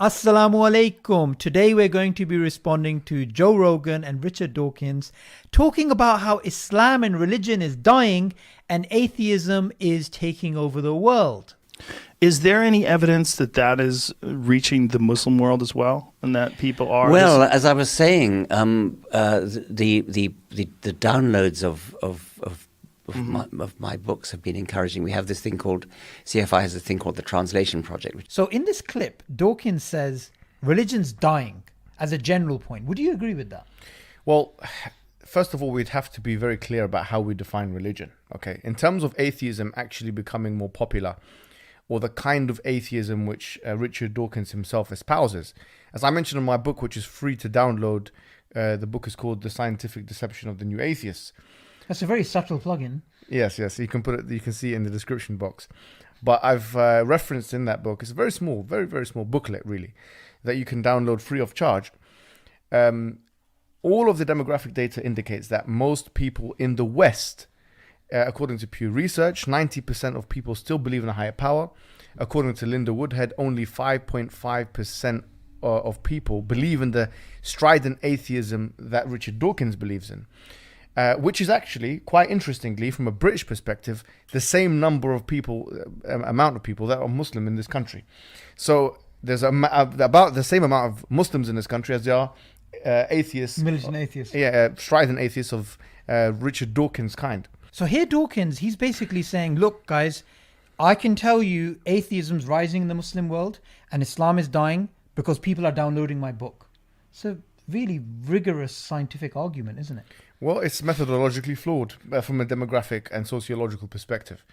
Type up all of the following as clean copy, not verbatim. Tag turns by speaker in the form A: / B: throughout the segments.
A: Assalamu alaikum. Today we're going to be responding to Joe Rogan and Richard Dawkins talking about how Islam and religion is dying and atheism is taking over the world.
B: Is there any evidence that that is reaching the Muslim world as well, and that people are?
C: Well, as I was saying, the downloads of my books have been encouraging. We have this thing called CFI has a thing called the Translation Project.
A: So in this clip, Dawkins says religion's dying as a general point. Would you agree with that?
D: Well, first of all, we'd have to be very clear about how we define religion. Okay, in terms of atheism actually becoming more popular, or the kind of atheism which Richard Dawkins himself espouses. As I mentioned in my book, which is free to download, the book is called The Scientific Deception of the New Atheists.
A: That's a very subtle plug-in.
D: Yes, you can put it. You can see it in the description box. But I've referenced in that book. It's a very small, very, very small booklet, really, that you can download free of charge. All of the demographic data indicates that most people in the West, according to Pew Research, 90% of people still believe in a higher power. According to Linda Woodhead, only 5.5% of people believe in the strident atheism that Richard Dawkins believes in. Which is actually, quite interestingly, from a British perspective, the same number of people, amount of people that are Muslim in this country. So there's about the same amount of Muslims in this country as there are atheists.
A: Militant atheists.
D: Yeah, strident atheists of Richard Dawkins' kind.
A: So here Dawkins, he's basically saying, look, guys, I can tell you atheism's rising in the Muslim world and Islam is dying because people are downloading my book. It's a really rigorous scientific argument, isn't it?
D: Well, it's methodologically flawed from a demographic and sociological perspective,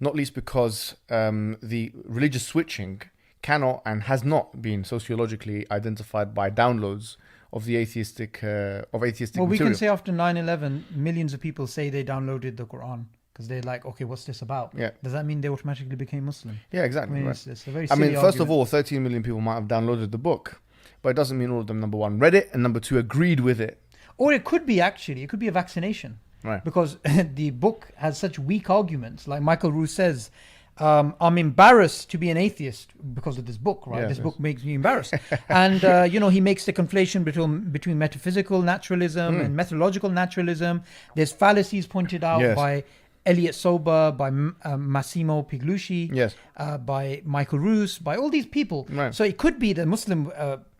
D: not least because the religious switching cannot and has not been sociologically identified by downloads of the atheistic material.
A: We can say after 9/11, millions of people say they downloaded the Quran because they're like, okay, what's this about?
D: Yeah.
A: Does that mean they automatically became Muslim?
D: Yeah, exactly.
A: I mean,
D: Right.
A: it's a very silly
D: first of
A: argument.
D: all, 13 million people might have downloaded the book, but it doesn't mean all of them, number one, read it, and number two, agreed with it.
A: Or it could be a vaccination.
D: Right.
A: Because the book has such weak arguments. Like Michael Roos says, I'm embarrassed to be an atheist because of this book, right?
D: Yes,
A: this
D: yes.
A: book makes me embarrassed. And, he makes the conflation between metaphysical naturalism and methodological naturalism. There's fallacies pointed out
D: Yes.
A: by Elliot Sober, by Massimo Piglucci,
D: Yes.
A: by Michael Roos, by all these people.
D: Right.
A: So it could be the Muslim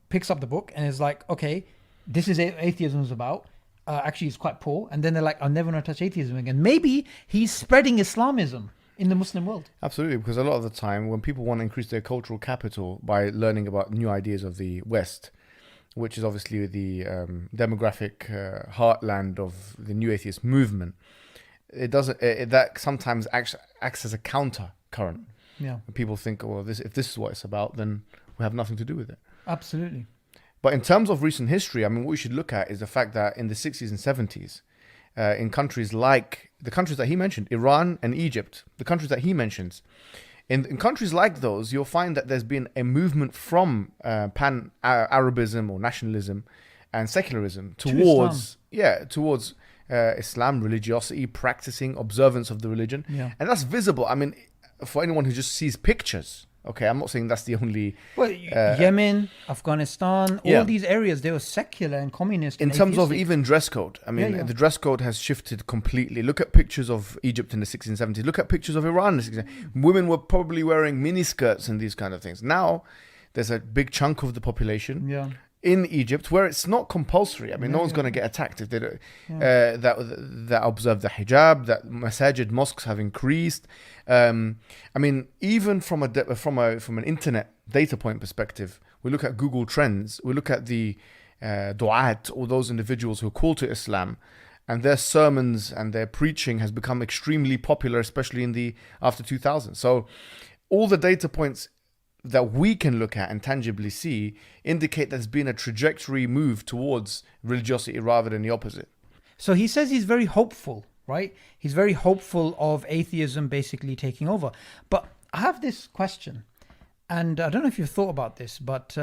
A: picks up the book and is like, okay, this is atheism is about. Actually, it's quite poor. And then they're like, I'm never going to touch atheism again. Maybe he's spreading Islamism in the Muslim world.
D: Absolutely, because a lot of the time when people want to increase their cultural capital by learning about new ideas of the West, which is obviously the demographic heartland of the new atheist movement, that sometimes acts as a counter current.
A: Yeah,
D: People think, well, if this is what it's about, then we have nothing to do with it.
A: absolutely.
D: But in terms of recent history, I mean, what we should look at is the fact that in the 60s and 70s, in countries like the countries that he mentioned, Iran and Egypt, the countries that he mentions, in countries like those, you'll find that there's been a movement from pan-Arabism or nationalism and secularism towards Islam, religiosity, practicing, observance of the religion.
A: Yeah.
D: And that's visible. I mean, for anyone who just sees pictures, okay, I'm not saying that's the only...
A: Well, Yemen, Afghanistan, all
D: yeah.
A: these areas, they were secular and communist.
D: In
A: and
D: terms of
A: atheistic.
D: even dress code, I mean,
A: Yeah.
D: the dress code has shifted completely. Look at pictures of Egypt in the 16th and 70s. Look at pictures of Iran in the 16th. Women were probably wearing miniskirts and these kind of things. Now, there's a big chunk of the population in Egypt where it's not compulsory. I mean, no one's going to get attacked if they don't, that observe the hijab, that masajid, mosques have increased. I mean, even from an internet data point perspective, we look at Google Trends, we look at the du'at, or those individuals who call to Islam, and their sermons and their preaching has become extremely popular, especially in the after 2000. So all the data points that we can look at and tangibly see indicate there's been a trajectory move towards religiosity rather than the opposite.
A: So he says he's very hopeful, right? He's very hopeful of atheism basically taking over. But I have this question, and I don't know if you've thought about this, but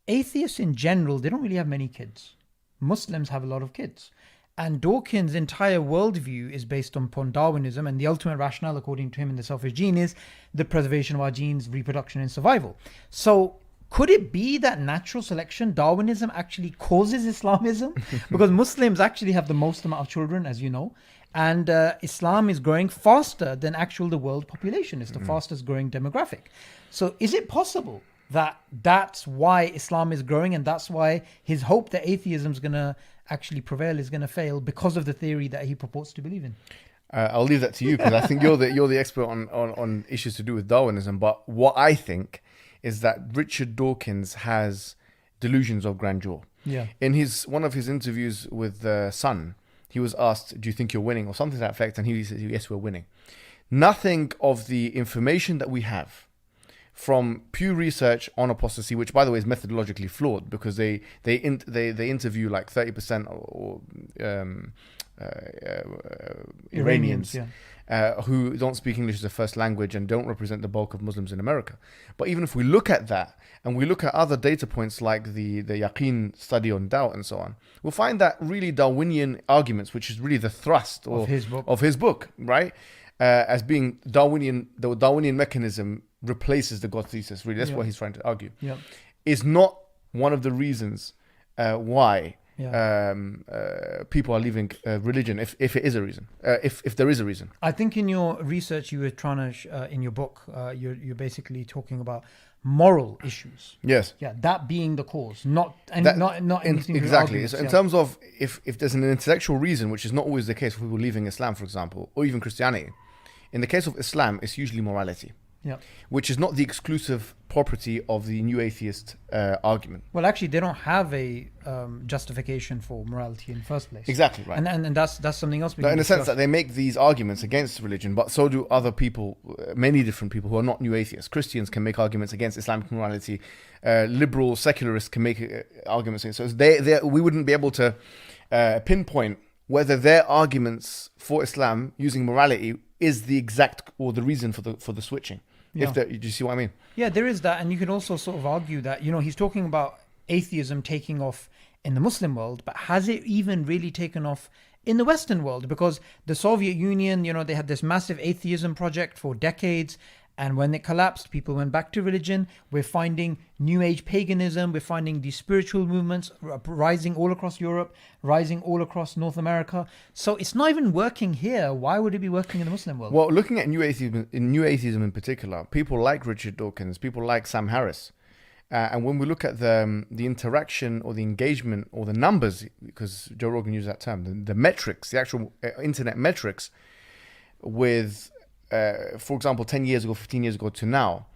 A: atheists in general, they don't really have many kids. Muslims have a lot of kids. And Dawkins' entire worldview is based upon Darwinism, and the ultimate rationale, according to him in The Selfish Gene, is the preservation of our genes, reproduction, and survival. So, could it be that natural selection, Darwinism, actually causes Islamism? Because Muslims actually have the most amount of children, as you know, and Islam is growing faster than the world population. It's the fastest growing demographic. So, is it possible that that's why Islam is growing, and that's why his hope that atheism is going to actually prevail is going to fail because of the theory that he purports to believe in?
D: I'll leave that to you, because I think you're the expert on issues to do with Darwinism. But what I think is that Richard Dawkins has delusions of grandeur.
A: Yeah.
D: In one of his interviews with The Sun, he was asked, "Do you think you're winning?" or something to that effect, and he said, "Yes, we're winning." Nothing of the information that we have from Pew Research on apostasy, which by the way is methodologically flawed, because they interview like 30% or Iranians who don't speak English as a first language and don't represent the bulk of Muslims in America. But even if we look at that and we look at other data points like the Yaqeen study on doubt and so on, we'll find that really Darwinian arguments, which is really the thrust of his book, right? As being Darwinian, the Darwinian mechanism replaces the God thesis. Really, that's what he's trying to argue.
A: Yeah.
D: Is not one of the reasons why people are leaving religion, if it is a reason, if there is a reason.
A: I think in your research you were trying to, in your book, you're basically talking about moral issues.
D: Yes.
A: Yeah, that being the cause, not anything
D: exactly. So in terms of if there's an intellectual reason, which is not always the case for people leaving Islam, for example, or even Christianity. In the case of Islam, it's usually morality.
A: Yeah.
D: Which is not the exclusive property of the new atheist argument.
A: Well, actually, they don't have a justification for morality in the first place.
D: Exactly, right.
A: And that's something else.
D: In the sense that they make these arguments against religion, but so do other people, many different people who are not new atheists. Christians can make arguments against Islamic morality. Liberal secularists can make arguments against. So we wouldn't be able to pinpoint whether their arguments for Islam using morality is the exact or the reason for the switching.
A: Yeah.
D: Do you see what I mean?
A: Yeah, there is that. And you can also sort of argue that, he's talking about atheism taking off in the Muslim world, but has it even really taken off in the Western world? Because the Soviet Union, they had this massive atheism project for decades. And when it collapsed, people went back to religion. We're finding New Age paganism. We're finding these spiritual movements rising all across Europe, rising all across North America. So it's not even working here. Why would it be working in the Muslim world?
D: Well, looking at new atheism in particular, people like Richard Dawkins, people like Sam Harris. And when we look at the interaction or the engagement or the numbers, because Joe Rogan used that term, the metrics, the actual internet metrics with... for example, 10 years ago, 15 years ago to now,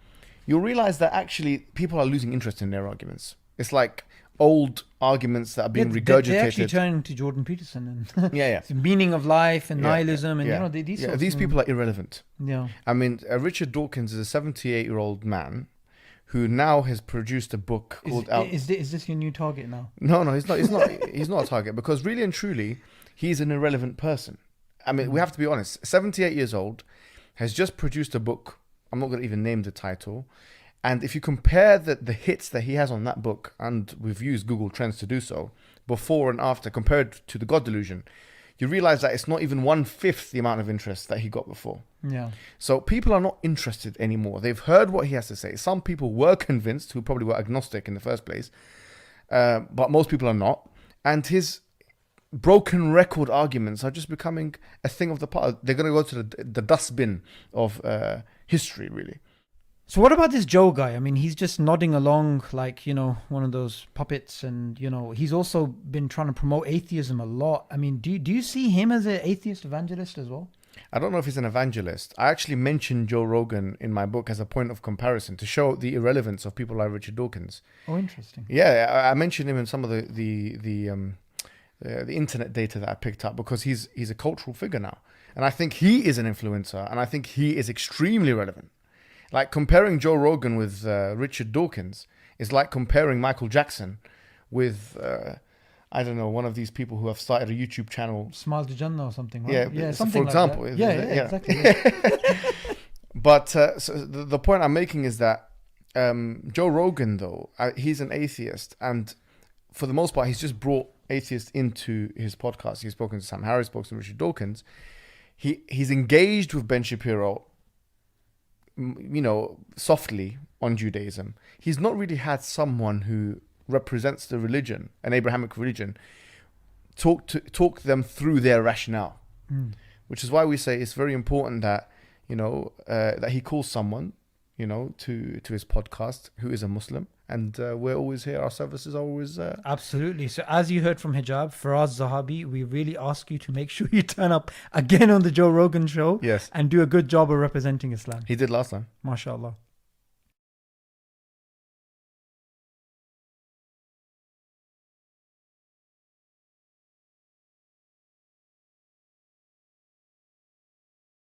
D: you'll realize that actually people are losing interest in their arguments. It's like old arguments that are being regurgitated. They
A: actually turn to Jordan Peterson and
D: the
A: meaning of life and nihilism and
D: these people are irrelevant.
A: Yeah.
D: I mean, Richard Dawkins is a 78-year-old man who now has produced a book called
A: Is this your new target now?
D: No, he's not. He's not a target, because really and truly, he's an irrelevant person. I mean, we have to be honest. 78 years old, has just produced a book. I'm not going to even name the title. And if you compare the hits that he has on that book, and we've used Google Trends to do so, before and after, compared to The God Delusion, you realize that it's not even 1/5 the amount of interest that he got before.
A: Yeah.
D: So people are not interested anymore. They've heard what he has to say. Some people were convinced, who probably were agnostic in the first place, but most people are not. And his broken record arguments are just becoming a thing of the past. They're going to go to the dustbin of history, really.
A: So what about this Joe guy? I mean, he's just nodding along like, one of those puppets. And, he's also been trying to promote atheism a lot. I mean, do you see him as an atheist evangelist as well?
D: I don't know if he's an evangelist. I actually mentioned Joe Rogan in my book as a point of comparison to show the irrelevance of people like Richard Dawkins.
A: Oh, interesting.
D: Yeah, I mentioned him in some of the internet data that I picked up, because he's a cultural figure now. And I think he is an influencer, and I think he is extremely relevant. Like comparing Joe Rogan with Richard Dawkins is like comparing Michael Jackson with, I don't know, one of these people who have started a YouTube channel.
A: Smile to Jannah or something, right?
D: Yeah,
A: something
D: for example.
A: Like that. Yeah, exactly. Yeah.
D: But so the point I'm making is that Joe Rogan, though, he's an atheist, and for the most part, he's just brought atheists into his podcast. He's spoken to Sam Harris, spoken to Richard Dawkins. He's engaged with Ben Shapiro, softly on Judaism. He's not really had someone who represents the religion, an Abrahamic religion, talk them through their rationale. Which is why we say it's very important that that he calls someone to his podcast who is a Muslim, and we're always here. Our services are always
A: absolutely. So as you heard from Hijab, Faraz Zahabi, we really ask you to make sure you turn up again on the Joe Rogan show,
D: yes,
A: and do a good job of representing Islam.
D: He did last time,
A: mashallah.